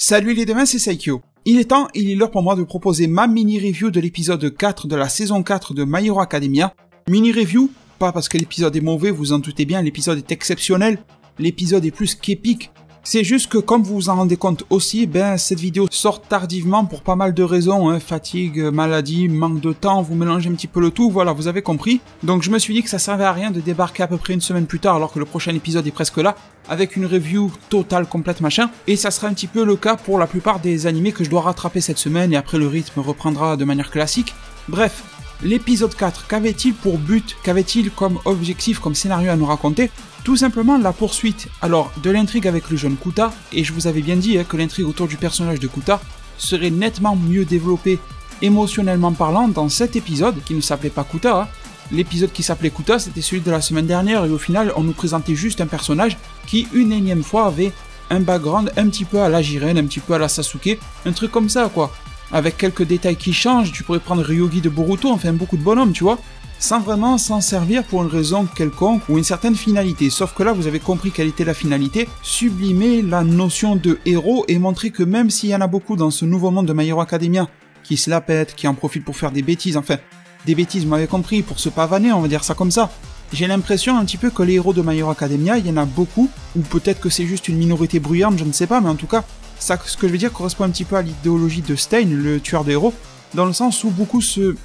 Salut les demain, c'est Saikyo. Il est l'heure pour moi de proposer ma mini-review de l'épisode 4 de la saison 4 de My Hero Academia. Mini-review, pas parce que l'épisode est mauvais, vous en doutez bien, l'épisode est exceptionnel, l'épisode est plus qu'épique. C'est juste que comme vous vous en rendez compte aussi, cette vidéo sort tardivement pour pas mal de raisons, fatigue, maladie, manque de temps, vous mélangez un petit peu le tout, voilà, vous avez compris. Donc je me suis dit que ça servait à rien de débarquer à peu près une semaine plus tard alors que le prochain épisode est presque là, avec une review totale, complète, machin, et ça sera un petit peu le cas pour la plupart des animés que je dois rattraper cette semaine et après le rythme reprendra de manière classique. Bref, l'épisode 4, qu'avait-il pour but, qu'avait-il comme objectif, comme scénario à nous raconter? Tout simplement la poursuite, alors, de l'intrigue avec le jeune Kuta, et je vous avais bien dit que l'intrigue autour du personnage de Kuta serait nettement mieux développée émotionnellement parlant dans cet épisode, qui ne s'appelait pas Kuta. L'épisode qui s'appelait Kuta, c'était celui de la semaine dernière, et au final, on nous présentait juste un personnage qui, une énième fois, avait un background un petit peu à la Jiren, un petit peu à la Sasuke, un truc comme ça, quoi. Avec quelques détails qui changent, tu pourrais prendre Ryogi de Boruto, enfin beaucoup de bonhommes, tu vois, sans vraiment s'en servir pour une raison quelconque ou une certaine finalité. Sauf que là, vous avez compris quelle était la finalité, sublimer la notion de héros et montrer que même s'il y en a beaucoup dans ce nouveau monde de My Hero Academia qui se la pètent, qui en profitent pour faire des bêtises, enfin, des bêtises, vous m'avez compris, pour se pavaner, on va dire ça comme ça. J'ai l'impression un petit peu que les héros de My Hero Academia, il y en a beaucoup, ou peut-être que c'est juste une minorité bruyante, je ne sais pas, mais en tout cas, ça, ce que je veux dire correspond un petit peu à l'idéologie de Stein, le tueur de héros, dans le sens où beaucoup se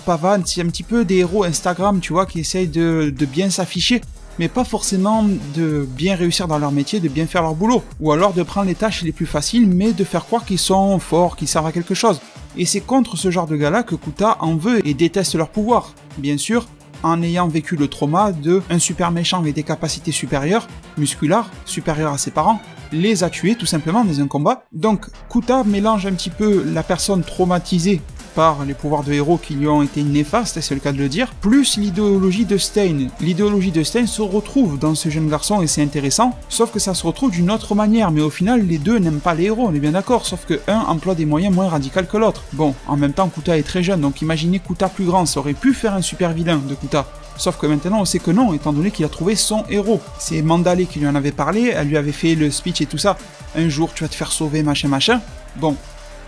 pavanent, c'est un petit peu des héros Instagram, tu vois, qui essayent de bien s'afficher, mais pas forcément de bien réussir dans leur métier, de bien faire leur boulot, ou alors de prendre les tâches les plus faciles, mais de faire croire qu'ils sont forts, qu'ils servent à quelque chose. Et c'est contre ce genre de gars-là que Kuta en veut et déteste leur pouvoir. Bien sûr, en ayant vécu le trauma de un super méchant avec des capacités supérieures, musculaires, supérieures à ses parents, les a tués tout simplement dans un combat. Donc Kuta mélange un petit peu la personne traumatisée par les pouvoirs de héros qui lui ont été néfastes, c'est le cas de le dire, plus l'idéologie de Stein. L'idéologie de Stein se retrouve dans ce jeune garçon et c'est intéressant, sauf que ça se retrouve d'une autre manière, mais au final les deux n'aiment pas les héros, on est bien d'accord, sauf que un emploie des moyens moins radicaux que l'autre. Bon, en même temps Kuta est très jeune, donc imaginez Kuta plus grand, ça aurait pu faire un super vilain de Kuta. Sauf que maintenant on sait que non, étant donné qu'il a trouvé son héros. C'est Mandalay qui lui en avait parlé, elle lui avait fait le speech et tout ça. Un jour tu vas te faire sauver, machin machin. Bon,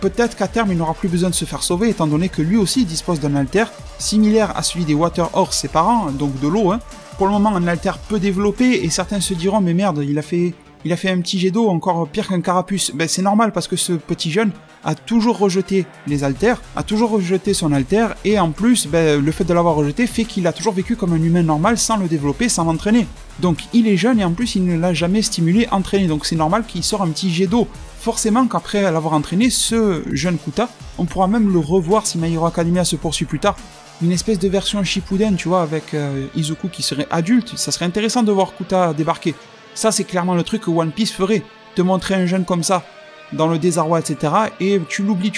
peut-être qu'à terme il n'aura plus besoin de se faire sauver, étant donné que lui aussi dispose d'un alter, similaire à celui des Water Horse, ses parents, donc de l'eau. Pour le moment un alter peu développé, et certains se diront mais merde, il a fait un petit jet d'eau encore pire qu'un carapuce. C'est normal parce que ce petit jeune a toujours rejeté les alters, a toujours rejeté son alter, et en plus, le fait de l'avoir rejeté fait qu'il a toujours vécu comme un humain normal sans le développer, sans l'entraîner. Donc il est jeune et en plus il ne l'a jamais stimulé, entraîné, donc c'est normal qu'il sorte un petit jet d'eau. Forcément qu'après l'avoir entraîné, ce jeune Kuta, on pourra même le revoir si My Hero Academia se poursuit plus tard. Une espèce de version Shippuden, tu vois, avec Izuku qui serait adulte, ça serait intéressant de voir Kuta débarquer. Ça c'est clairement le truc que One Piece ferait, te montrer un jeune comme ça, dans le désarroi, etc. Et tu l'oublies,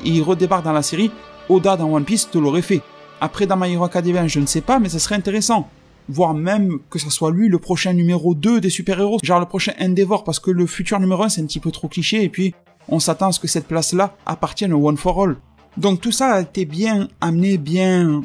et il redébarque dans la série. Oda dans One Piece te l'aurait fait. Après dans My Hero Academia, je ne sais pas, mais ça serait intéressant. Voire même que ça soit lui le prochain numéro 2 des super-héros, genre le prochain Endeavor, parce que le futur numéro 1 c'est un petit peu trop cliché, et puis on s'attend à ce que cette place-là appartienne au One for All. Donc tout ça a été bien amené, bien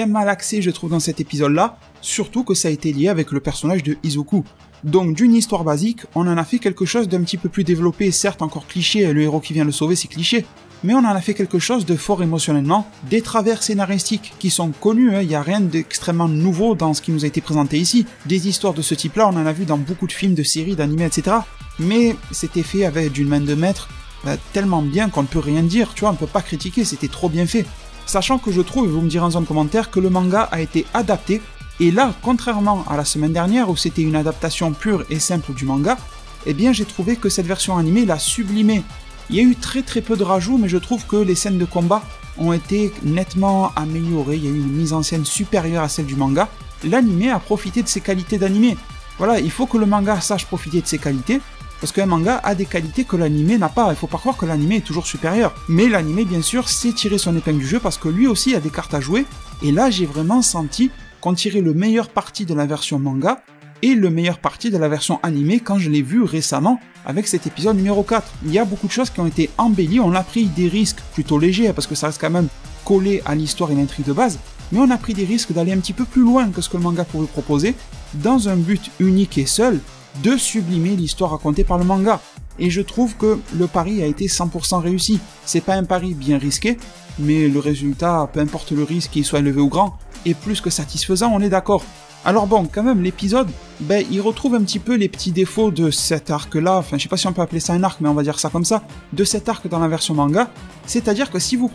malaxé je trouve dans cet épisode-là, surtout que ça a été lié avec le personnage de Izuku. Donc d'une histoire basique, on en a fait quelque chose d'un petit peu plus développé, certes encore cliché, le héros qui vient le sauver c'est cliché, mais on en a fait quelque chose de fort émotionnellement, des travers scénaristiques qui sont connus, il n'y a rien d'extrêmement nouveau dans ce qui nous a été présenté ici. Des histoires de ce type-là, on en a vu dans beaucoup de films, de séries, d'animés, etc. Mais c'était fait avec d'une main de maître tellement bien qu'on ne peut rien dire, tu vois, on ne peut pas critiquer, c'était trop bien fait. Sachant que je trouve, et vous me direz en zone commentaire, que le manga a été adapté, et là, contrairement à la semaine dernière où c'était une adaptation pure et simple du manga, eh bien j'ai trouvé que cette version animée l'a sublimé. Il y a eu très peu de rajouts, mais je trouve que les scènes de combat ont été nettement améliorées, il y a eu une mise en scène supérieure à celle du manga. L'animé a profité de ses qualités d'animé. Voilà, il faut que le manga sache profiter de ses qualités, parce qu'un manga a des qualités que l'animé n'a pas, il faut pas croire que l'animé est toujours supérieur. Mais l'animé, bien sûr, sait tirer son épingle du jeu, parce que lui aussi a des cartes à jouer, et là j'ai vraiment senti qu'on tirait le meilleur parti de la version manga, et le meilleur parti de la version animée quand je l'ai vu récemment avec cet épisode numéro 4. Il y a beaucoup de choses qui ont été embellies, on a pris des risques plutôt légers, parce que ça reste quand même collé à l'histoire et l'intrigue de base, mais on a pris des risques d'aller un petit peu plus loin que ce que le manga pouvait proposer, dans un but unique et seul, de sublimer l'histoire racontée par le manga. et je trouve que le pari a été 100% réussi. C'est pas un pari bien risqué, mais le résultat, peu importe le risque, qu'il soit élevé ou grand, est plus que satisfaisant, on est d'accord. Alors bon, quand même, l'épisode, il retrouve un petit peu les petits défauts de cet arc-là, enfin je sais pas si on peut appeler ça un arc, mais on va dire ça comme ça, de cet arc dans la version manga, c'est-à-dire que si vous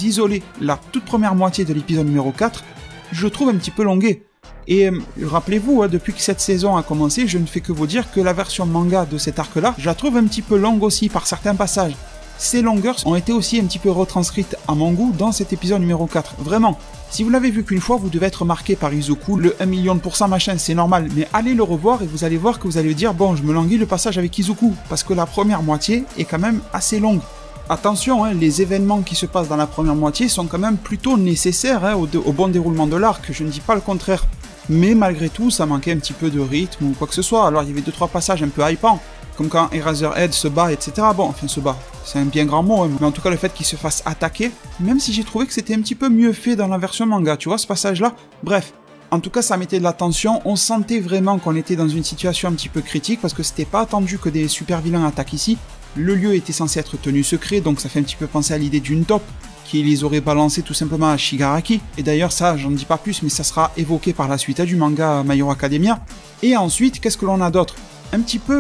isolez la toute première moitié de l'épisode numéro 4, je le trouve un petit peu longué. Et rappelez-vous, depuis que cette saison a commencé, je ne fais que vous dire que la version manga de cet arc-là, je la trouve un petit peu longue aussi par certains passages. Ces longueurs ont été aussi un petit peu retranscrites à mon goût dans cet épisode numéro 4, vraiment. Si vous l'avez vu qu'une fois, vous devez être marqué par Izuku, le 1 million % machin, c'est normal, mais allez le revoir et vous allez voir que vous allez dire « Bon, je me languis le passage avec Izuku », parce que la première moitié est quand même assez longue. Attention, les événements qui se passent dans la première moitié sont quand même plutôt nécessaires au bon déroulement de l'arc, je ne dis pas le contraire. Mais malgré tout, ça manquait un petit peu de rythme ou quoi que ce soit, alors il y avait 2-3 passages un peu hypants, comme quand Eraserhead se bat, etc. Bon, enfin se bat, c'est un bien grand mot, mais en tout cas le fait qu'il se fasse attaquer, même si j'ai trouvé que c'était un petit peu mieux fait dans la version manga, tu vois ce passage-là. Bref, en tout cas ça mettait de la tension, on sentait vraiment qu'on était dans une situation un petit peu critique, parce que c'était pas attendu que des super vilains attaquent ici. Le lieu était censé être tenu secret, donc ça fait un petit peu penser à l'idée d'une taupe, qui les aurait balancés tout simplement à Shigaraki. Et d'ailleurs ça, j'en dis pas plus, mais ça sera évoqué par la suite du manga My Hero Academia. Et ensuite, qu'est-ce que l'on a d'autre ?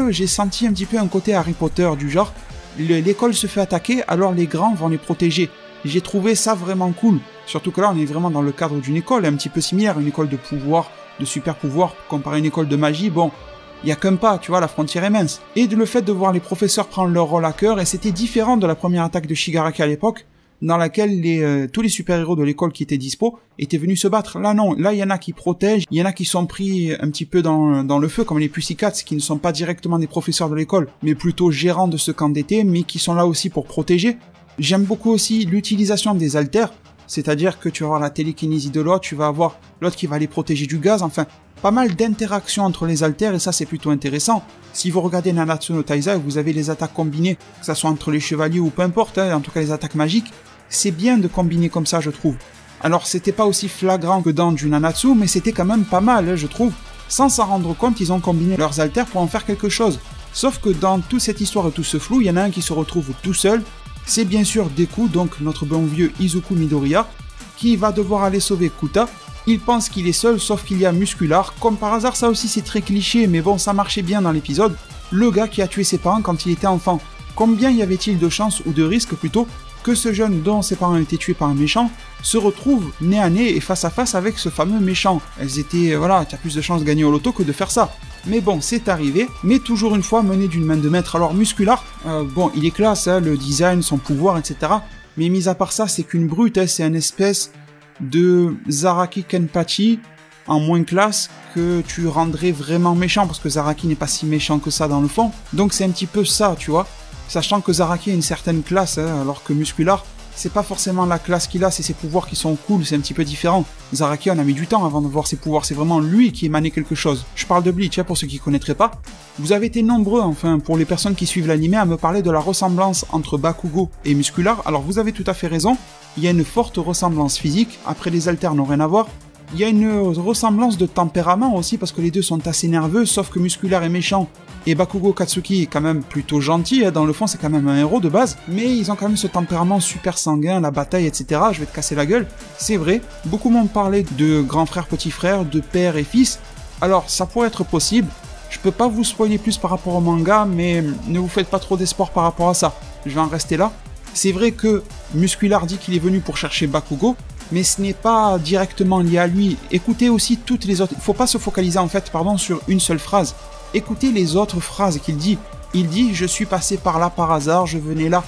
J'ai senti un petit peu un côté Harry Potter du genre, l'école se fait attaquer, alors les grands vont les protéger. J'ai trouvé ça vraiment cool, surtout que là on est vraiment dans le cadre d'une école un petit peu similaire, une école de pouvoir, de super pouvoir, comparé à une école de magie, bon, il y a qu'un pas, tu vois, la frontière est mince. Et le fait de voir les professeurs prendre leur rôle à cœur, et c'était différent de la première attaque de Shigaraki à l'époque, dans laquelle tous les super-héros de l'école qui étaient dispo étaient venus se battre. Là non, là il y en a qui protègent, il y en a qui sont pris un petit peu dans le feu, comme les Pussycats, qui ne sont pas directement des professeurs de l'école, mais plutôt gérants de ce camp d'été, mais qui sont là aussi pour protéger. J'aime beaucoup aussi l'utilisation des haltères, c'est-à-dire que tu vas avoir la télékinésie de l'autre, tu vas avoir l'autre qui va les protéger du gaz, enfin, pas mal d'interactions entre les haltères, et ça c'est plutôt intéressant. Si vous regardez Nanatsu no Taizai, vous avez les attaques combinées, que ça soit entre les chevaliers ou peu importe, en tout cas les attaques magiques, c'est bien de combiner comme ça, je trouve. Alors c'était pas aussi flagrant que dans du Nanatsu, mais c'était quand même pas mal, je trouve. Sans s'en rendre compte, ils ont combiné leurs haltères pour en faire quelque chose. Sauf que dans toute cette histoire et tout ce flou, il y en a un qui se retrouve tout seul. C'est bien sûr Deku, donc notre bon vieux Izuku Midoriya, qui va devoir aller sauver Kuta. Il pense qu'il est seul, sauf qu'il y a Muscular. Comme par hasard, ça aussi c'est très cliché, mais bon, ça marchait bien dans l'épisode. Le gars qui a tué ses parents quand il était enfant. Combien y avait-il de chances, ou de risques plutôt, que ce jeune dont ses parents ont été tués par un méchant se retrouve nez à nez et face à face avec ce fameux méchant. Elles étaient, voilà, tu as plus de chances de gagner au loto que de faire ça. Mais bon, c'est arrivé, mais toujours une fois mené d'une main de maître. Alors Muscular, bon, il est classe, le design, son pouvoir, etc. Mais mis à part ça, c'est qu'une brute, c'est une espèce de Zaraki Kenpachi en moins classe que tu rendrais vraiment méchant, parce que Zaraki n'est pas si méchant que ça dans le fond. Donc c'est un petit peu ça, tu vois. Sachant que Zaraki a une certaine classe, alors que Muscular, c'est pas forcément la classe qu'il a, c'est ses pouvoirs qui sont cool, c'est un petit peu différent. Zaraki, on a mis du temps avant de voir ses pouvoirs, c'est vraiment lui qui émanait quelque chose. Je parle de Bleach, pour ceux qui connaîtraient pas. Vous avez été nombreux, enfin, pour les personnes qui suivent l'anime, à me parler de la ressemblance entre Bakugo et Muscular. Alors vous avez tout à fait raison, il y a une forte ressemblance physique, après les haltères n'ont rien à voir. Il y a une ressemblance de tempérament aussi, parce que les deux sont assez nerveux, sauf que Muscular est méchant. Et Bakugo Katsuki est quand même plutôt gentil, dans le fond c'est quand même un héros de base, mais ils ont quand même ce tempérament super sanguin, la bataille, etc. Je vais te casser la gueule, c'est vrai. Beaucoup m'ont parlé de grand frère, petit frère, de père et fils. Alors ça pourrait être possible, je peux pas vous spoiler plus par rapport au manga, mais ne vous faites pas trop d'espoir par rapport à ça. Je vais en rester là. C'est vrai que Muscular dit qu'il est venu pour chercher Bakugo, mais ce n'est pas directement lié à lui. Écoutez aussi toutes les autres, il faut pas se focaliser en fait, sur une seule phrase. Écoutez les autres phrases qu'il dit. Il dit « Je suis passé par là par hasard, je venais là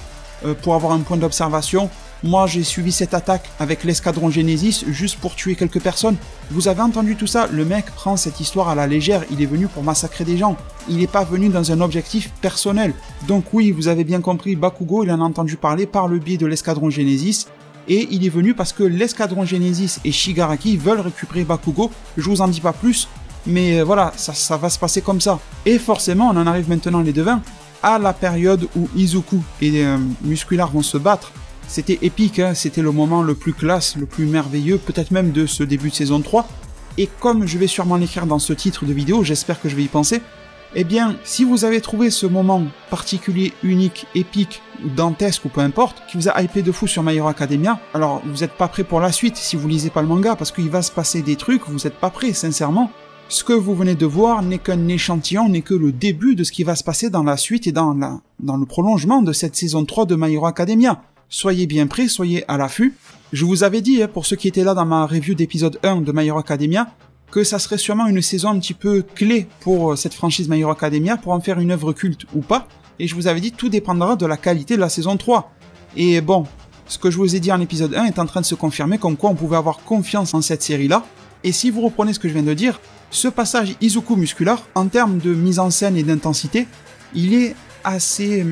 pour avoir un point d'observation. Moi, j'ai suivi cette attaque avec l'escadron Genesis juste pour tuer quelques personnes. » Vous avez entendu tout ça? Le mec prend cette histoire à la légère, il est venu pour massacrer des gens. Il n'est pas venu dans un objectif personnel. Donc oui, vous avez bien compris, Bakugo, il en a entendu parler par le biais de l'escadron Genesis. Et il est venu parce que l'escadron Genesis et Shigaraki veulent récupérer Bakugo. Je vous en dis pas plus. Mais voilà, ça va se passer comme ça. Et forcément, on en arrive maintenant les devins à la période où Izuku et Muscular vont se battre. C'était épique, c'était le moment le plus classe, le plus merveilleux, peut-être même de ce début de saison 3. Et comme je vais sûrement l'écrire dans ce titre de vidéo, j'espère que je vais y penser, Eh bien, si vous avez trouvé ce moment particulier, unique, épique, ou dantesque, ou peu importe, qui vous a hypé de fou sur My Hero Academia, alors vous n'êtes pas prêt pour la suite si vous lisez pas le manga, parce qu'il va se passer des trucs, vous n'êtes pas prêt, sincèrement. Ce que vous venez de voir n'est qu'un échantillon, n'est que le début de ce qui va se passer dans la suite et dans le prolongement de cette saison 3 de My Hero Academia. Soyez bien prêts, soyez à l'affût. Je vous avais dit, pour ceux qui étaient là dans ma review d'épisode 1 de My Hero Academia, que ça serait sûrement une saison un petit peu clé pour cette franchise My Hero Academia, pour en faire une œuvre culte ou pas, et je vous avais dit tout dépendra de la qualité de la saison 3. Et bon, ce que je vous ai dit en épisode 1 est en train de se confirmer, comme quoi on pouvait avoir confiance en cette série-là, et si vous reprenez ce que je viens de dire, ce passage Izuku musculaire, en termes de mise en scène et d'intensité, il est assez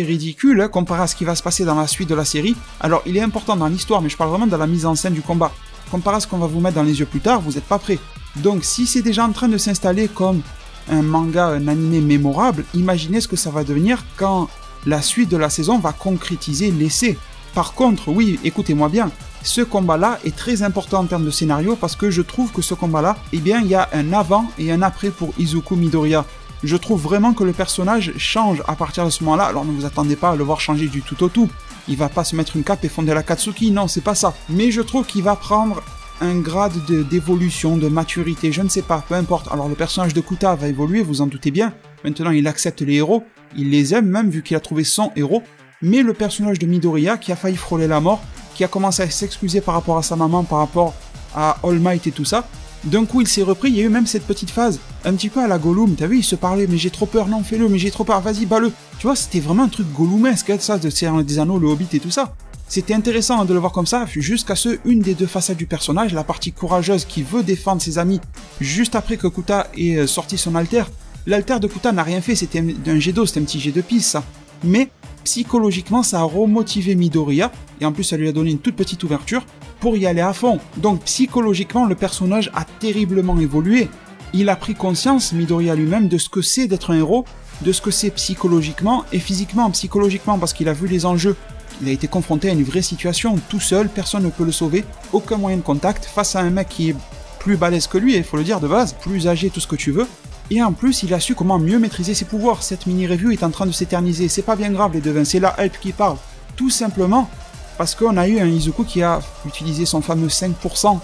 ridicule comparé à ce qui va se passer dans la suite de la série. Alors il est important dans l'histoire, mais je parle vraiment de la mise en scène du combat. Comparé à ce qu'on va vous mettre dans les yeux plus tard, vous n'êtes pas prêts. Donc si c'est déjà en train de s'installer comme un manga, un animé mémorable, imaginez ce que ça va devenir quand la suite de la saison va concrétiser l'essai. Par contre, oui, écoutez-moi bien, ce combat-là est très important en termes de scénario parce que je trouve que ce combat-là, eh bien, il y a un avant et un après pour Izuku Midoriya. Je trouve vraiment que le personnage change à partir de ce moment-là, alors ne vous attendez pas à le voir changer du tout au tout. Il va pas se mettre une cape et fonder la Katsuki, non, c'est pas ça. Mais je trouve qu'il va prendre un grade d'évolution, de maturité, je ne sais pas, peu importe. Alors le personnage de Kuta va évoluer, vous en doutez bien. Maintenant, il accepte les héros, il les aime même vu qu'il a trouvé son héros. Mais le personnage de Midoriya, qui a failli frôler la mort, qui a commencé à s'excuser par rapport à sa maman, par rapport à All Might et tout ça, d'un coup il s'est repris, il y a eu même cette petite phase, un petit peu à la Gollum, t'as vu, il se parlait, mais j'ai trop peur, non fais-le, mais j'ai trop peur, vas-y, bats-le. Tu vois, c'était vraiment un truc Gollumesque, ça, de Seigneur des Anneaux, le Hobbit et tout ça. C'était intéressant de le voir comme ça, jusqu'à une des deux façades du personnage, la partie courageuse qui veut défendre ses amis, juste après que Kuta ait sorti son alter. L'alter de Kuta n'a rien fait, c'était un jet d'eau, c'était un petit jet de pisse, ça. Mais psychologiquement, ça a remotivé Midoriya, et en plus ça lui a donné une toute petite ouverture, pour y aller à fond. Donc psychologiquement, le personnage a terriblement évolué. Il a pris conscience, Midoriya lui-même, de ce que c'est d'être un héros, de ce que c'est psychologiquement, et physiquement, psychologiquement, parce qu'il a vu les enjeux. Il a été confronté à une vraie situation, tout seul, personne ne peut le sauver, aucun moyen de contact, face à un mec qui est plus balèze que lui, il faut le dire de base, plus âgé, tout ce que tu veux. Et en plus, il a su comment mieux maîtriser ses pouvoirs. Cette mini-review est en train de s'éterniser. C'est pas bien grave, les devins, c'est la hype qui parle. Tout simplement parce qu'on a eu un Izuku qui a utilisé son fameux 5%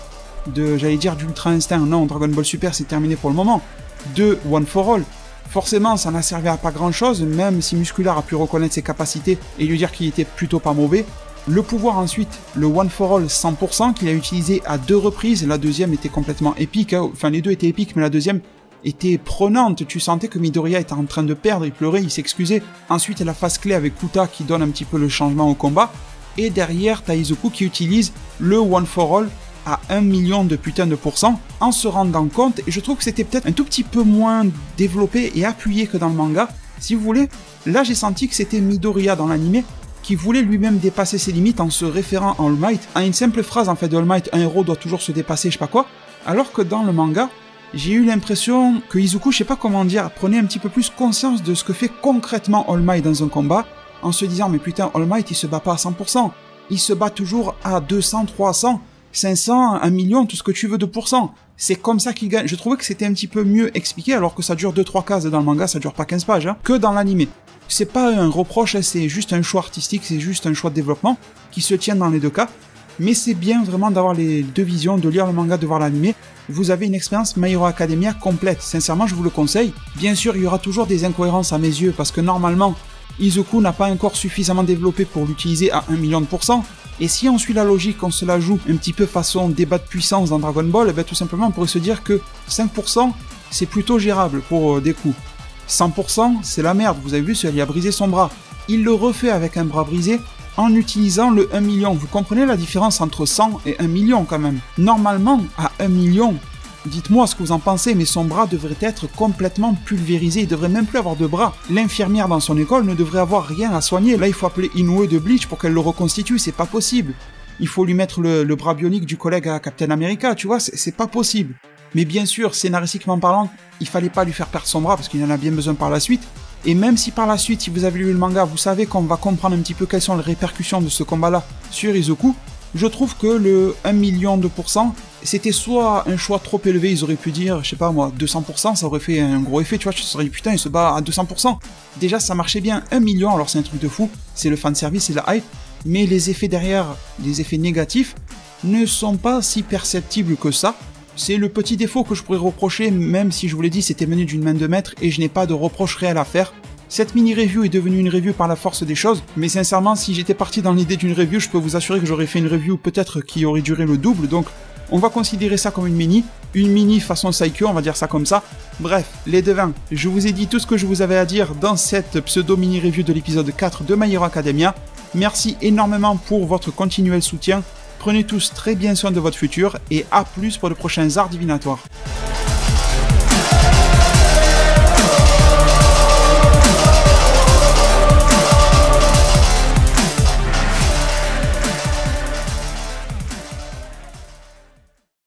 de, j'allais dire, d'Ultra Instinct. Non, Dragon Ball Super, c'est terminé pour le moment. De One for All. Forcément, ça n'a servi à pas grand-chose, même si Musculaire a pu reconnaître ses capacités et lui dire qu'il était plutôt pas mauvais. Le pouvoir ensuite, le One for All 100% qu'il a utilisé à 2 reprises. La deuxième était complètement épique. Enfin, les deux étaient épiques, mais la deuxième était prenante, tu sentais que Midoriya était en train de perdre, il pleurait, il s'excusait. Ensuite, la phase clé avec Kuta qui donne un petit peu le changement au combat. Et derrière, t'as Izuku qui utilise le One for All à 1 million de putain de pourcents en se rendant compte, et je trouve que c'était peut-être un tout petit peu moins développé et appuyé que dans le manga. Si vous voulez, là j'ai senti que c'était Midoriya dans l'anime qui voulait lui-même dépasser ses limites en se référant à All Might, à une simple phrase en fait de All Might, un héros doit toujours se dépasser, je sais pas quoi, alors que dans le manga, j'ai eu l'impression que Izuku, je sais pas comment dire, prenait un petit peu plus conscience de ce que fait concrètement All Might dans un combat, en se disant, mais putain, All Might, il se bat pas à 100%, il se bat toujours à 200, 300, 500, 1 million, tout ce que tu veux de pourcents. C'est comme ça qu'il gagne. Je trouvais que c'était un petit peu mieux expliqué, alors que ça dure 2-3 cases dans le manga, ça dure pas 15 pages, hein, que dans l'anime. C'est pas un reproche, c'est juste un choix artistique, c'est juste un choix de développement, qui se tient dans les deux cas. Mais c'est bien vraiment d'avoir les deux visions, de lire le manga, de voir l'anime. Vous avez une expérience My Hero Academia complète. Sincèrement, je vous le conseille. Bien sûr, il y aura toujours des incohérences à mes yeux, parce que normalement, Izuku n'a pas encore suffisamment développé pour l'utiliser à 1 million de pourcents. Et si on suit la logique, on se la joue un petit peu façon débat de puissance dans Dragon Ball, et bien tout simplement on pourrait se dire que 5% c'est plutôt gérable pour des coups. 100% c'est la merde, vous avez vu, il a brisé son bras. Il le refait avec un bras brisé en utilisant le 1 million. Vous comprenez la différence entre 100 et 1 million quand même. Normalement, à 1 million, dites-moi ce que vous en pensez, mais son bras devrait être complètement pulvérisé, il devrait même plus avoir de bras. L'infirmière dans son école ne devrait avoir rien à soigner. Là, il faut appeler Inoue de Bleach pour qu'elle le reconstitue, c'est pas possible. Il faut lui mettre le bras bionique du collègue à Captain America, tu vois, c'est pas possible. Mais bien sûr, scénaristiquement parlant, il fallait pas lui faire perdre son bras parce qu'il en a bien besoin par la suite. Et même si par la suite, si vous avez lu le manga, vous savez qu'on va comprendre un petit peu quelles sont les répercussions de ce combat-là sur Izuku, je trouve que le 1 million de pourcents c'était soit un choix trop élevé, ils auraient pu dire, je sais pas moi, 200%, ça aurait fait un gros effet, tu vois, tu te serais dit putain, il se bat à 200%. Déjà, ça marchait bien, 1 million, alors c'est un truc de fou, c'est le fanservice, c'est la hype, mais les effets derrière, les effets négatifs, ne sont pas si perceptibles que ça. C'est le petit défaut que je pourrais reprocher, même si je vous l'ai dit, c'était mené d'une main de maître et je n'ai pas de reproche réel à faire. Cette mini-review est devenue une review par la force des choses, mais sincèrement, si j'étais parti dans l'idée d'une review, je peux vous assurer que j'aurais fait une review peut-être qui aurait duré le double, donc on va considérer ça comme une mini façon Saikyo, on va dire ça comme ça. Bref, les devins, je vous ai dit tout ce que je vous avais à dire dans cette pseudo-mini-review de l'épisode 4 de My Hero Academia. Merci énormément pour votre continuel soutien. Prenez tous très bien soin de votre futur et à plus pour de prochains arts divinatoires.